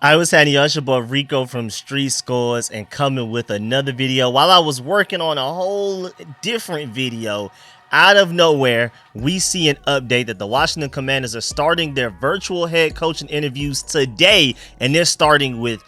I was having your boy Rico from RicoScores and coming with another video. While I was working on a whole different video, out of nowhere, we see an update that the Washington Commanders are starting their virtual head coaching interviews today, and they're starting with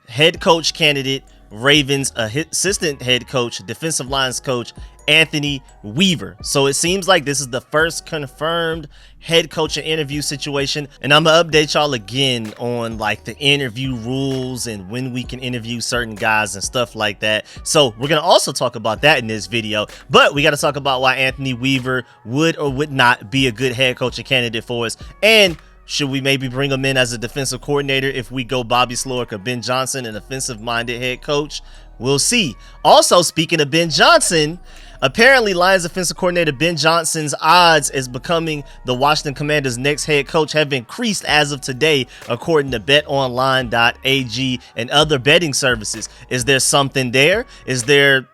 head coach candidate, Ravens assistant head coach, defensive lines coach, Anthony Weaver. So it seems like this is the first confirmed head coaching interview situation, and I'm gonna update y'all again on like the interview rules and when we can interview certain guys and stuff like that. So we're gonna also talk about that in this video, but we got to talk about why Anthony Weaver would or would not be a good head coaching candidate for us, and should we maybe bring him in as a defensive coordinator if we go Bobby Slowick or Ben Johnson, an offensive-minded head coach? We'll see. Also, speaking of Ben Johnson, apparently Lions offensive coordinator Ben Johnson's odds as becoming the Washington Commanders' next head coach have increased as of today, according to BetOnline.AG and other betting services. Is there something there? Is there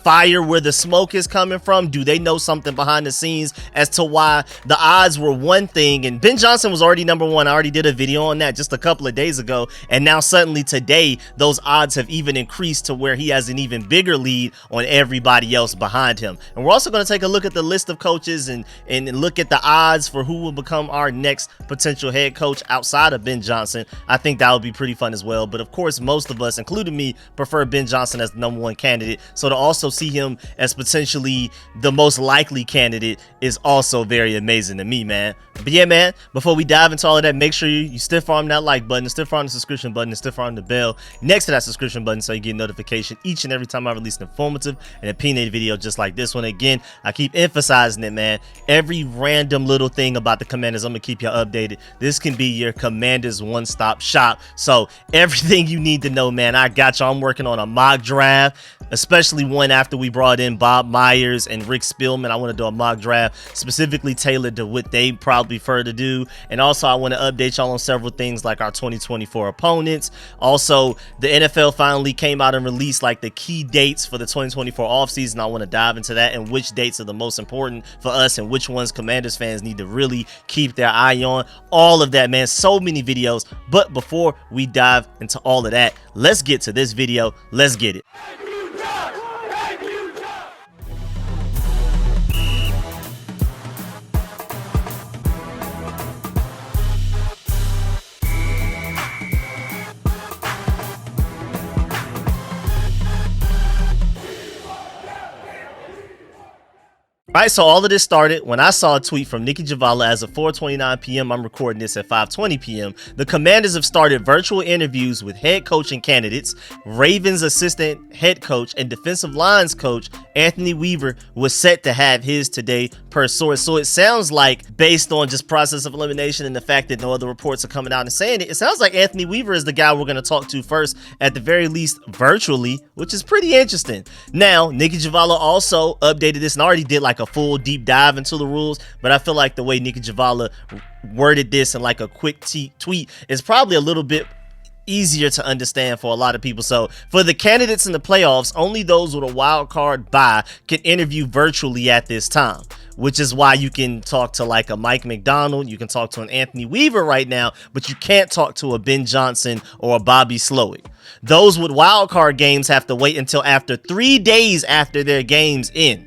fire where the smoke is coming from? Do they know something behind the scenes as to why the odds were one thing and Ben Johnson was already number one? I already did a video on that just a couple of days ago, and now suddenly today those odds have even increased to where he has an even bigger lead on everybody else behind him. And we're also going to take a look at the list of coaches and look at the odds for who will become our next potential head coach outside of Ben Johnson. I think that would be pretty fun as well, but of course most of us, including me, prefer Ben Johnson as the number one candidate, so to also see him as potentially the most likely candidate is also very amazing to me, man. But yeah, man, before we dive into all of that, make sure you stiff arm that like button, stiff arm the subscription button, and stiff arm the bell next to that subscription button so you get notification each and every time I release an informative and opinionated video just like this one. Again, I keep emphasizing it, man. Every random little thing about the Commanders, I'm gonna keep you updated. This can be your Commanders one-stop shop. So everything you need to know, man, I got you. I'm working on a mock draft, especially one after we brought in Bob Myers and Rick Spielman. I want to do a mock draft specifically tailored to what they probably prefer to do. And also I want to update y'all on several things like our 2024 opponents. Also, the NFL finally came out and released like the key dates for the 2024 offseason. I want to dive into that and which dates are the most important for us and which ones Commanders fans need to really keep their eye on. All of that, man. So many videos. But before we dive into all of that, let's get to this video. Let's get it. All right, so all of this started when I saw a tweet from Nikki Javala as of 4:29 p.m. I'm recording this at 5:20 p.m. The Commanders have started virtual interviews with head coaching candidates. Ravens assistant head coach and defensive lines coach Anthony Weaver was set to have his today per source. So it sounds like, based on just process of elimination and the fact that no other reports are coming out and saying it, it sounds like Anthony Weaver is the guy we're going to talk to first, at the very least virtually, which is pretty interesting. Now, Nikki Javala also updated this and already did like a full deep dive into the rules, but I feel like the way Nikki Javala worded this in like a quick tweet is probably a little bit easier to understand for a lot of people. So for the candidates in the playoffs, only those with a wild card bye can interview virtually at this time, which is why you can talk to like a Mike McDonald, you can talk to an Anthony Weaver right now, but you can't talk to a Ben Johnson or a Bobby Slowick. Those with wild card games have to wait until after 3 days after their games end.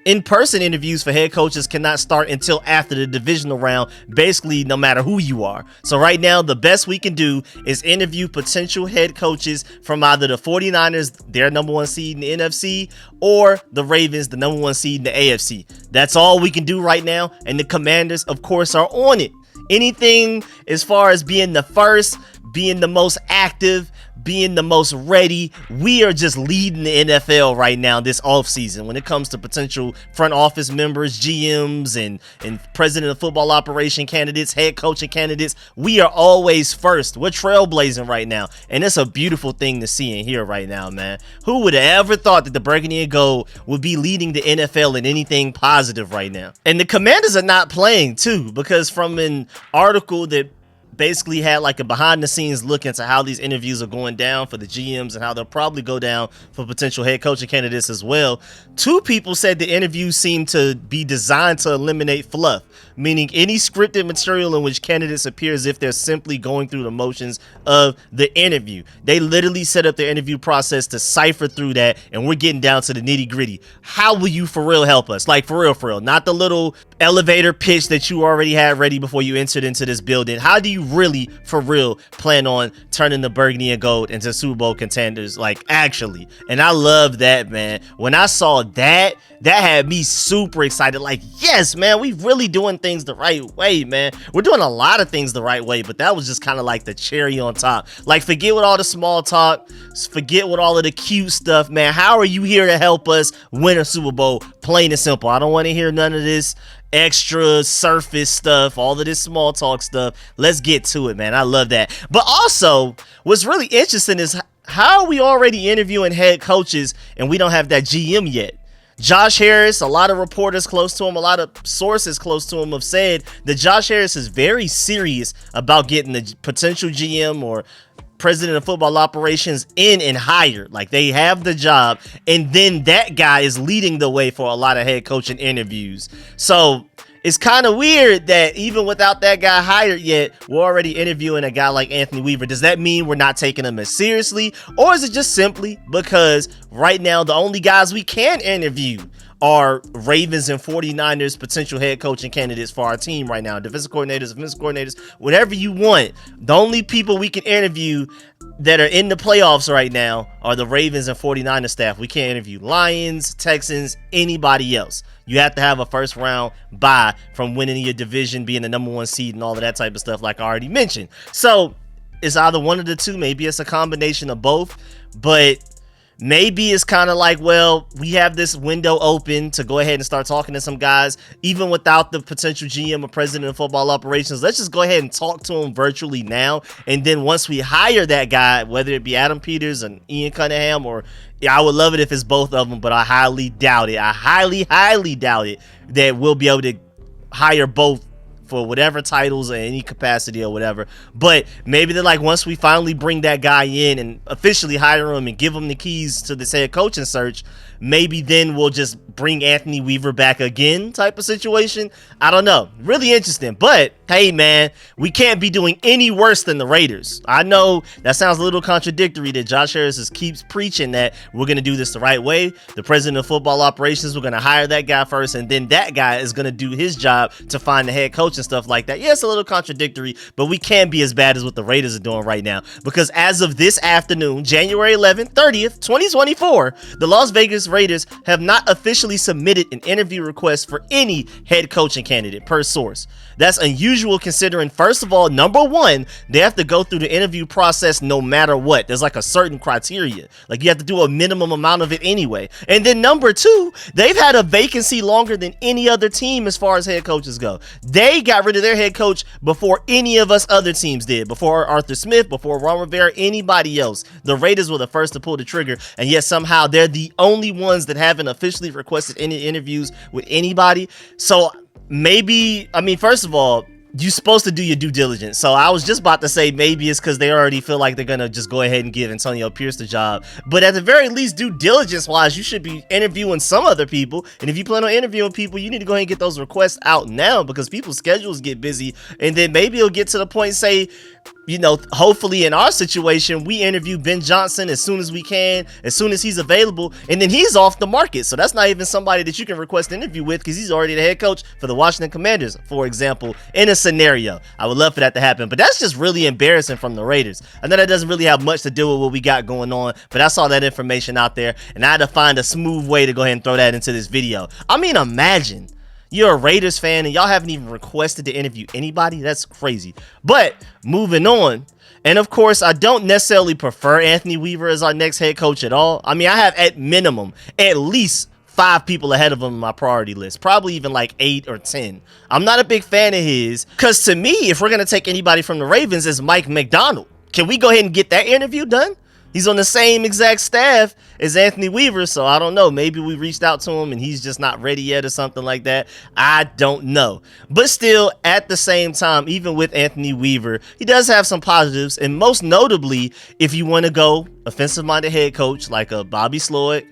In-person interviews for head coaches cannot start until after the divisional round, basically no matter who you are. So right now, the best we can do is interview potential head coaches from either the 49ers, their number one seed in the NFC, or the Ravens, the number one seed in the AFC. That's all we can do right now, and the Commanders, of course, are on it. Anything as far as being the first, being the most active, being the most ready, we are just leading the NFL right now this offseason when it comes to potential front office members, GMs, and president of football operation candidates, head coaching candidates. We are always first. We're trailblazing right now, and it's a beautiful thing to see and hear right now, man. Who would have ever thought that the Burgundy and Gold would be leading the NFL in anything positive right now? And the Commanders are not playing too, because from an article that basically had like a behind the scenes look into how these interviews are going down for the GMs and how they'll probably go down for potential head coaching candidates as well. 2 people said the interviews seem to be designed to eliminate fluff, meaning any scripted material in which candidates appear as if they're simply going through the motions of the interview. They literally set up their interview process to cipher through that, and we're getting down to the nitty gritty. How will you for real help us? Like for real, not the little elevator pitch that you already had ready before you entered into this building. How do you really for real plan on turning the burgundy and gold into Super Bowl contenders, like actually? And I love that, man. When I saw that had me super excited. Like, yes, man, we really doing things the right way, man. We're doing a lot of things the right way, but that was just kind of like the cherry on top. Like, forget with all the small talk, forget with all of the cute stuff, man. How are you here to help us win a Super Bowl? Plain and simple. I don't want to hear none of this extra surface stuff, all of this small talk stuff. Let's get to it, man. I love that. But also, what's really interesting is how are we already interviewing head coaches and we don't have that GM yet? Josh Harris, a lot of reporters close to him, a lot of sources close to him have said that Josh Harris is very serious about getting the potential GM or president of football operations in and hired. Like, they have the job, and then that guy is leading the way for a lot of head coaching interviews. So it's kind of weird that even without that guy hired yet, we're already interviewing a guy like Anthony Weaver. Does that mean we're not taking him as seriously? Or is it just simply because right now the only guys we can interview are Ravens and 49ers potential head coaching candidates for our team right now? Defensive coordinators, whatever you want. The only people we can interview that are in the playoffs right now are the Ravens and 49ers staff. We can't interview Lions, Texans, anybody else. You have to have a first round bye from winning your division, being the number 1 seed and all of that type of stuff, like I already mentioned. So it's either one of the two. Maybe it's a combination of both, but maybe it's kind of like, well, we have this window open to go ahead and start talking to some guys, even without the potential GM or president of football operations. Let's just go ahead and talk to him virtually now. And then once we hire that guy, whether it be Adam Peters and Ian Cunningham, or I would love it if it's both of them, but I highly doubt it. I highly doubt it that we'll be able to hire both for whatever titles or any capacity or whatever. But maybe they're like, once we finally bring that guy in and officially hire him and give him the keys to this head coaching search, maybe then we'll just bring Anthony Weaver back again type of situation. I don't know. Really interesting. But hey, man, we can't be doing any worse than the Raiders. I know that sounds a little contradictory that Josh Harris keeps preaching that we're going to do this the right way. The president of football operations, we're going to hire that guy first, and then that guy is going to do his job to find the head coach and stuff like that. Yeah, it's a little contradictory, but we can't be as bad as what the Raiders are doing right now, because as of this afternoon, January 11th, 30th, 2024, the Las Vegas Raiders have not officially submitted an interview request for any head coaching candidate, per source. That's unusual considering, first of all, number one, they have to go through the interview process no matter what. There's like a certain criteria. Like, you have to do a minimum amount of it anyway. And then number two, they've had a vacancy longer than any other team as far as head coaches go. They got rid of their head coach before any of us other teams did, before Arthur Smith, before Ron Rivera, anybody else. The Raiders were the first to pull the trigger, and yet somehow they're the only ones that haven't officially requested any interviews with anybody. So maybe, I mean, first of all, you're supposed to do your due diligence. So I was just about to say maybe it's because they already feel like they're going to just go ahead and give Antonio Pierce the job. But at the very least, due diligence wise, you should be interviewing some other people. And if you plan on interviewing people, you need to go ahead and get those requests out now, because people's schedules get busy. And then maybe it'll get to the point, say, you know, hopefully in our situation, we interview Ben Johnson as soon as we can, as soon as he's available, and then he's off the market. So that's not even somebody that you can request an interview with, because he's already the head coach for the Washington Commanders, for example, in a scenario. I would love for that to happen, but that's just really embarrassing from the Raiders. I know that doesn't really have much to do with what we got going on, but I saw that information out there, and I had to find a smooth way to go ahead and throw that into this video. I mean, imagine you're a Raiders fan and y'all haven't even requested to interview anybody. That's crazy. But moving on. And of course, I don't necessarily prefer Anthony Weaver as our next head coach at all. I mean, I have at minimum at least 5 people ahead of him on my priority list, probably even like 8 or 10. I'm not a big fan of his, because to me, if we're going to take anybody from the Ravens, it's Mike McDonald. Can we go ahead and get that interview done? He's on the same exact staff is Anthony Weaver. So I don't know. Maybe we reached out to him and he's just not ready yet or something like that. I don't know. But still, at the same time, even with Anthony Weaver, he does have some positives. And most notably, if you want to go offensive-minded head coach like a Bobby Slowick,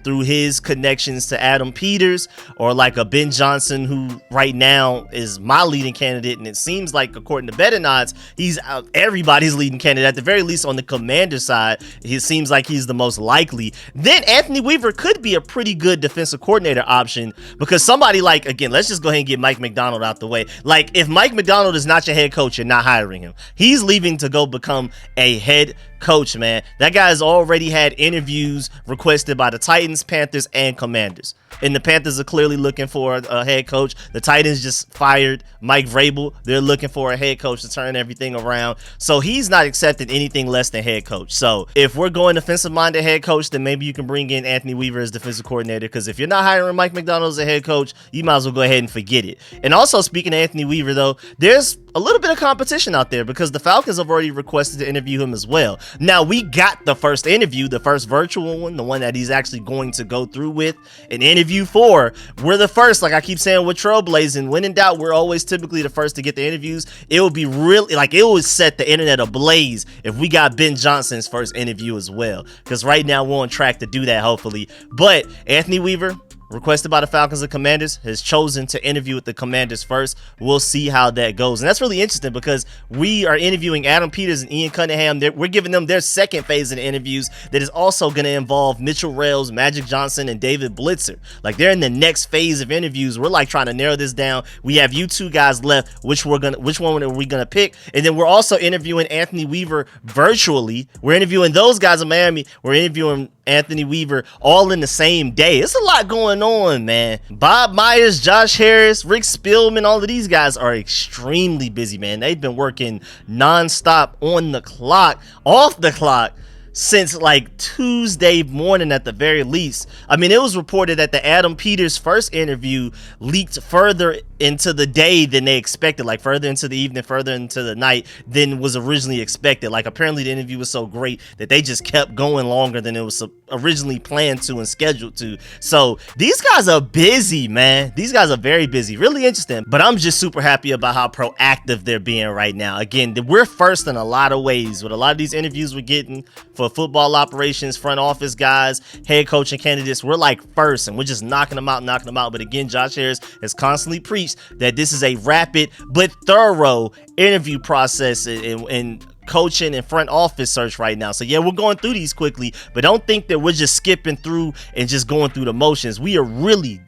through his connections to Adam Peters, or like a Ben Johnson, who right now is my leading candidate, and it seems like according to betting odds, he's everybody's leading candidate, at the very least on the Commander side. It seems like he's the most likely. Then Anthony Weaver could be a pretty good defensive coordinator option, because somebody like, again, let's just go ahead and get Mike Macdonald out the way. Like, if Mike Macdonald is not your head coach, you're not hiring him. He's leaving to go become a head coach, man. That guy has already had interviews requested by the Titans, Panthers, and Commanders. And the Panthers are clearly looking for a head coach. The Titans just fired Mike Vrabel. They're looking for a head coach to turn everything around. So he's not accepting anything less than head coach. So if we're going defensive-minded head coach, then maybe you can bring in Anthony Weaver as defensive coordinator, because if you're not hiring Mike Macdonald as a head coach, you might as well go ahead and forget it. And also, speaking of Anthony Weaver, though, there's a little bit of competition out there, because the Falcons have already requested to interview him as well. Now, we got the first interview, the first virtual one, the one that he's actually going to go through with an interview for. We're the first, like I keep saying with Trailblazing, when in doubt, we're always typically the first to get the interviews. It would be really, like, it would set the internet ablaze if we got Ben Johnson's first interview as well, because right now we're on track to do that, hopefully. But Anthony Weaver, requested by the Falcons and Commanders, has chosen to interview with the Commanders first. We'll see how that goes. And that's really interesting, because we are interviewing Adam Peters and Ian Cunningham. We're giving them their second phase of the interviews that is also going to involve Mitchell Rails, Magic Johnson, and David Blitzer. Like, they're in the next phase of interviews. We're like trying to narrow this down. We have you two guys left. Which one are we going to pick? And then we're also interviewing Anthony Weaver virtually. We're interviewing those guys in Miami. We're interviewing Anthony Weaver all in the same day. It's a lot going on, man. Bob Myers, Josh Harris, Rick Spielman, all of these guys are extremely busy, man. They've been working nonstop, on the clock, off the clock, since like Tuesday morning at the very least. I mean, it was reported that the Adam Peters first interview leaked further into the day than they expected, like further into the evening, further into the night than was originally expected. Like, apparently the interview was so great that they just kept going longer than it was originally planned to and scheduled to. So these guys are busy, man. These guys are very busy. Really interesting. But I'm just super happy about how proactive they're being right now. Again, we're first in a lot of ways with a lot of these interviews we're getting for football operations, front office guys, head coaching candidates. We're like first, and we're just knocking them out. But again, Josh Harris has constantly preached that this is a rapid but thorough interview process and coaching and front office search right now. So yeah, we're going through these quickly, but don't think that we're just skipping through and just going through the motions. We are really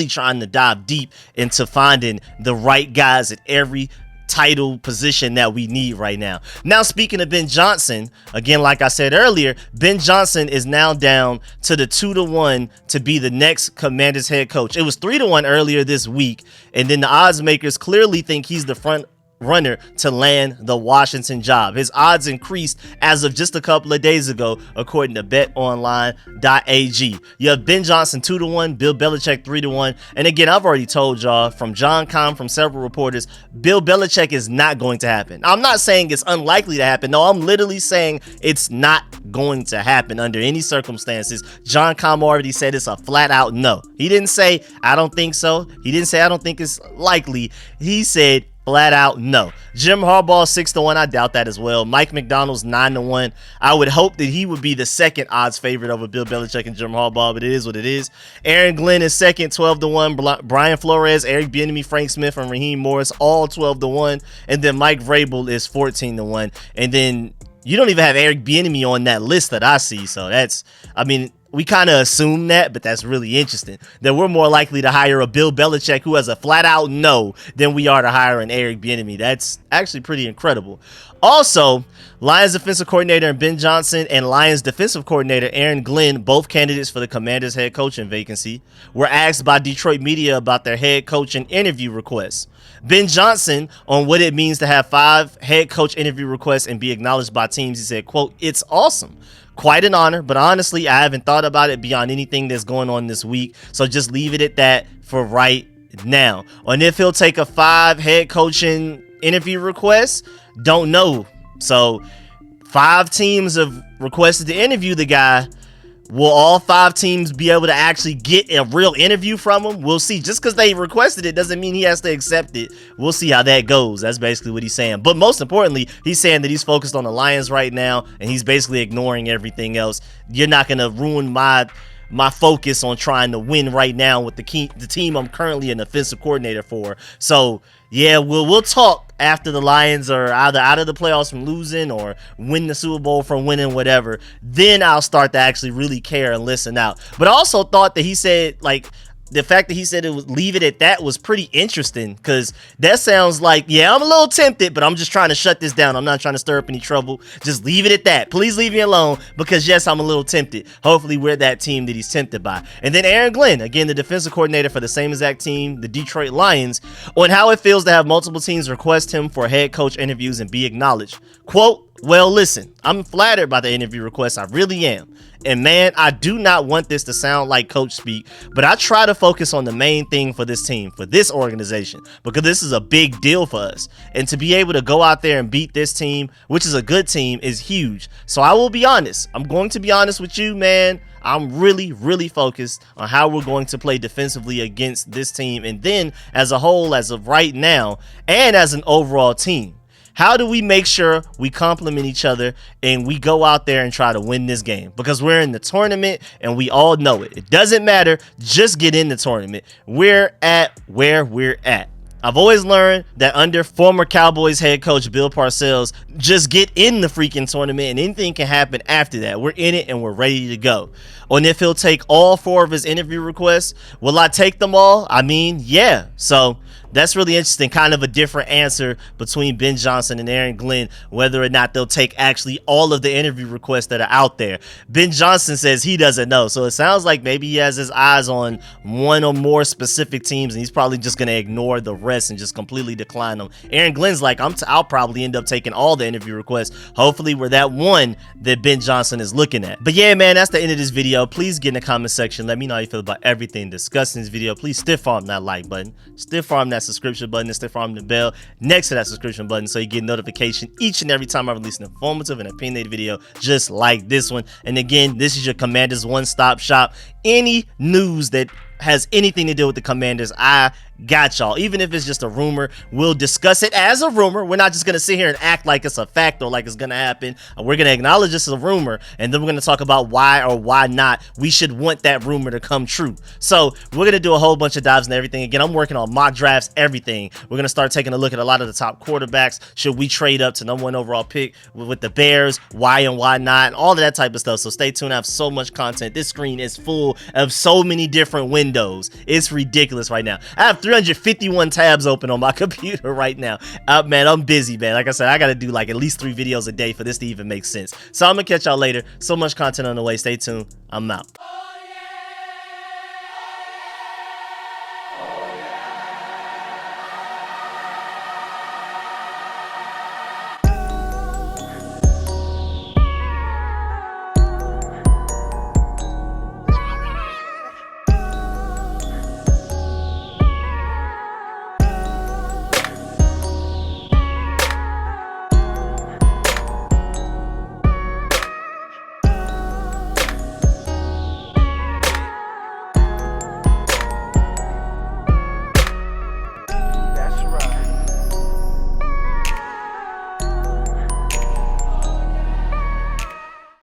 trying to dive deep into finding the right guys at every title position that we need right now. Now, speaking of Ben Johnson, again, like I said earlier, Ben Johnson is now down to the 2-1 to be the next Commanders head coach. It was 3-1 earlier this week, and then the odds makers clearly think he's the front runner to land the Washington job. His odds increased as of just a couple of days ago, according to BetOnline.AG. You have Ben Johnson 2-1, Bill Belichick 3-1. And again, I've already told y'all from John Kahn, from several reporters, Bill Belichick is not going to happen. I'm not saying it's unlikely to happen. No, I'm literally saying it's not going to happen under any circumstances. John Kahn already said it's a flat out no. He didn't say, I don't think so. He didn't say, I don't think it's likely. He said, flat out no. Jim Harbaugh 6-1. I doubt that as well. Mike Macdonald's 9-1. I would hope that he would be the second odds favorite over Bill Belichick and Jim Harbaugh, but it is what it is. Aaron Glenn is second, 12-1. Brian Flores, Eric Bieniemy, Frank Smith, and Raheem Morris all 12-1. And then Mike Vrabel is 14-1. And then you don't even have Eric Bieniemy on that list that I see. So that's, I mean, we kind of assume that, but that's really interesting that we're more likely to hire a Bill Belichick who has a flat out no than we are to hire an Eric Bieniemy. That's actually pretty incredible. Also, Lions defensive coordinator Ben Johnson and Lions defensive coordinator Aaron Glenn, both candidates for the Commanders head coaching vacancy, were asked by Detroit media about their head coaching interview requests. Ben Johnson on what it means to have 5 head coach interview requests and be acknowledged by teams. He said, quote, "It's awesome. Quite an honor, but honestly, I haven't thought about it beyond anything that's going on this week. So just leave it at that for right now." On if he'll take a 5 head coaching interview request, don't know. So 5 teams have requested to interview the guy. Will all 5 teams be able to actually get a real interview from him? We'll see. Just because they requested it doesn't mean he has to accept it. We'll see how that goes. That's basically what he's saying. But most importantly, he's saying that he's focused on the Lions right now, and he's basically ignoring everything else. You're not going to ruin my focus on trying to win right now with the team I'm currently an offensive coordinator for. So yeah, we'll talk after the Lions are either out of the playoffs from losing or win the Super Bowl from winning, whatever. Then I'll start to actually really care and listen out. But I also thought that he said, like, the fact that he said it was leave it at that was pretty interesting, because that sounds like, yeah, I'm a little tempted, but I'm just trying to shut this down. I'm not trying to stir up any trouble. Just leave it at that. Please leave me alone, because yes, I'm a little tempted. Hopefully we're that team that he's tempted by. And then Aaron Glenn, again, the defensive coordinator for the same exact team, the Detroit Lions, on how it feels to have multiple teams request him for head coach interviews and be acknowledged. Quote, well, listen, I'm flattered by the interview request. I really am. And man, I do not want this to sound like coach speak, but I try to focus on the main thing for this team, for this organization, because this is a big deal for us. And to be able to go out there and beat this team, which is a good team, is huge. So I will be honest. I'm going to be honest with you, man. I'm really, really focused on how we're going to play defensively against this team. And then as a whole, as of right now, and as an overall team, how do we make sure we complement each other and we go out there and try to win this game? Because we're in the tournament and we all know it. It doesn't matter. Just get in the tournament. We're at where we're at. I've always learned that under former Cowboys head coach Bill Parcells, just get in the freaking tournament and anything can happen after that. We're in it and we're ready to go. And if he'll take all 4 of his interview requests, will I take them all? I mean, yeah. So that's really interesting. Kind of a different answer between Ben Johnson and Aaron Glenn, whether or not they'll take actually all of the interview requests that are out there. Ben Johnson says he doesn't know. So it sounds like maybe he has his eyes on one or more specific teams, and he's probably just going to ignore the rest and just completely decline them. Aaron Glenn's like, I'll probably end up taking all the interview requests. Hopefully we're that one that Ben Johnson is looking at. But yeah, man, that's the end of this video. Please get in the comment section. Let me know how you feel about everything discussed in this video. Please stiff arm that like button. Stiff arm that subscription button, and stiff arm the bell next to that subscription button so you get notification each and every time I release an informative and opinionated video just like this one. And again, this is your Commanders one-stop shop. Any news that has anything to do with the Commanders, I got y'all. Even if it's just a rumor, we'll discuss it as a rumor. We're not just going to sit here and act like it's a fact or like it's going to happen. We're going to acknowledge this as a rumor, and then we're going to talk about why or why not we should want that rumor to come true. So we're going to do a whole bunch of dives and everything. Again, I'm working on mock drafts, everything. We're going to start taking a look at a lot of the top quarterbacks. Should we trade up to #1 overall pick with the Bears? Why and why not? And all of that type of stuff. So stay tuned. I have so much content. This screen is full of so many different windows. It's ridiculous right now. I have 351 tabs open on my computer right now. Man, I'm busy, man. Like I said, I got to do like at least 3 videos a day for this to even make sense. So I'm going to catch y'all later. So much content on the way. Stay tuned. I'm out.